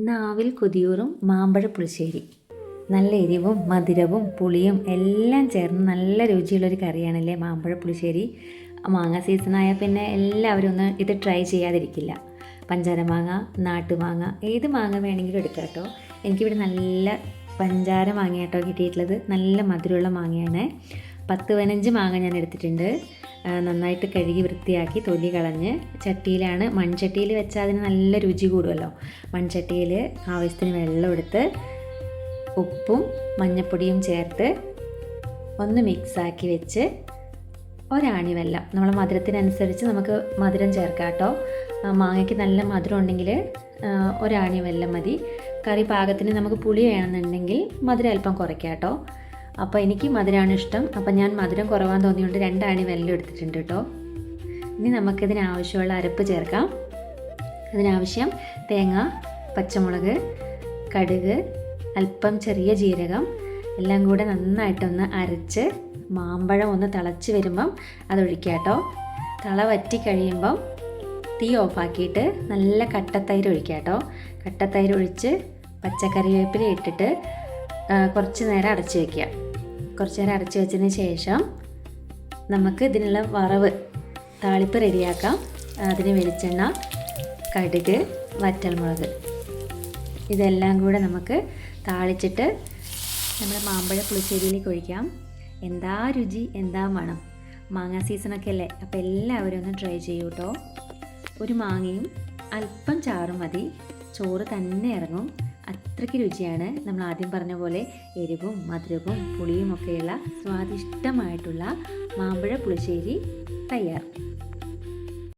നാവിൽ കൊതിയൂറും മാമ്പഴ പുളിശ്ശേരി. നല്ല എരിവും മധുരവും പുളിയും എല്ലാം ചേർന്ന് നല്ല രുചിയുള്ളൊരു കറിയാണല്ലേ മാമ്പഴ പുളിശ്ശേരി. മാങ്ങ സീസണായാൽ പിന്നെ എല്ലാവരും ഒന്ന് ഇത് ട്രൈ ചെയ്യാതിരിക്കില്ല. പഞ്ചാര മാങ്ങ, നാട്ടുമാങ്ങ, ഏത് മാങ്ങ വേണമെങ്കിലും എടുക്കാം കേട്ടോ. എനിക്കിവിടെ നല്ല പഞ്ചാര മാങ്ങയാട്ടോ കിട്ടിയിട്ടുള്ളത്. നല്ല മധുരമുള്ള മാങ്ങയാണ്. 10-15 മാങ്ങ ഞാൻ എടുത്തിട്ടുണ്ട്. നന്നായിട്ട് കഴുകി വൃത്തിയാക്കി തൊലി കളഞ്ഞ് ചട്ടിയിലാണ്, മൺചട്ടിയിൽ വെച്ചാൽ അതിന് നല്ല രുചി കൂടുമല്ലോ. മൺചട്ടിയിൽ ആവശ്യത്തിന് വെള്ളം എടുത്ത് ഉപ്പും മഞ്ഞൾപ്പൊടിയും ചേർത്ത് ഒന്ന് മിക്സാക്കി വെച്ച് ഒരാണി വെല്ലം, നമ്മളെ മധുരത്തിനനുസരിച്ച് നമുക്ക് മധുരം ചേർക്കാം കേട്ടോ. മാങ്ങയ്ക്ക് നല്ല മധുരം ഉണ്ടെങ്കിൽ ഒരാണി വെല്ലം മതി. കറി പാകത്തിന് നമുക്ക് പുളി വേണമെന്നുണ്ടെങ്കിൽ മധുരം അല്പം കുറയ്ക്കാം കേട്ടോ. അപ്പോൾ എനിക്ക് മധുരമാണ് ഇഷ്ടം. അപ്പോൾ ഞാൻ മധുരം കുറവാൻ തോന്നിയുകൊണ്ട് 2 ആണി വെല്ലം എടുത്തിട്ടുണ്ട് കേട്ടോ. ഇനി നമുക്കിതിനാവശ്യമുള്ള അരപ്പ് ചേർക്കാം. അതിനാവശ്യം തേങ്ങ, പച്ചമുളക്, കടുക്, അല്പം ചെറിയ ജീരകം എല്ലാം കൂടെ നന്നായിട്ടൊന്ന് അരച്ച് മാമ്പഴം ഒന്ന് തിളച്ച് വരുമ്പം അതൊഴിക്കുക കേട്ടോ. തിള വറ്റി കഴിയുമ്പം തീ ഓഫാക്കിയിട്ട് നല്ല കട്ടത്തൈര് ഒഴിക്കുക കേട്ടോ. കട്ടത്തൈര് ഒഴിച്ച് പച്ചക്കറിവേപ്പില ഇട്ടിട്ട് കുറച്ച് നേരം അടച്ച് വയ്ക്കുക. കുറച്ച് നേരം അടച്ച് വെച്ചതിന് ശേഷം നമുക്ക് ഇതിനുള്ള വറവ് താളിപ്പ് റെഡിയാക്കാം. അതിന് വെളിച്ചെണ്ണ, കടുക്, വറ്റൽമുളക് ഇതെല്ലാം കൂടെ നമുക്ക് താളിച്ചിട്ട് നമ്മുടെ മാമ്പഴ പുളിശ്ശേരിയിലേക്ക് ഒഴിക്കാം. എന്താ രുചി, എന്താ മണം. മാങ്ങ സീസണൊക്കെ അല്ലേ, അപ്പോൾ എല്ലാവരും ഒന്ന് ട്രൈ ചെയ്യൂ കേട്ടോ. ഒരു മാങ്ങയും അല്പം ചാറും മതി, ചോറ് തന്നെ ഇറങ്ങും. അത്രയ്ക്ക് രുചിയാണ്. നമ്മൾ ആദ്യം പറഞ്ഞ പോലെ എരിവും മധുരവും പുളിയും ഒക്കെയുള്ള സ്വാദിഷ്ടമായിട്ടുള്ള മാമ്പഴ പുളിശ്ശേരി തയ്യാർ.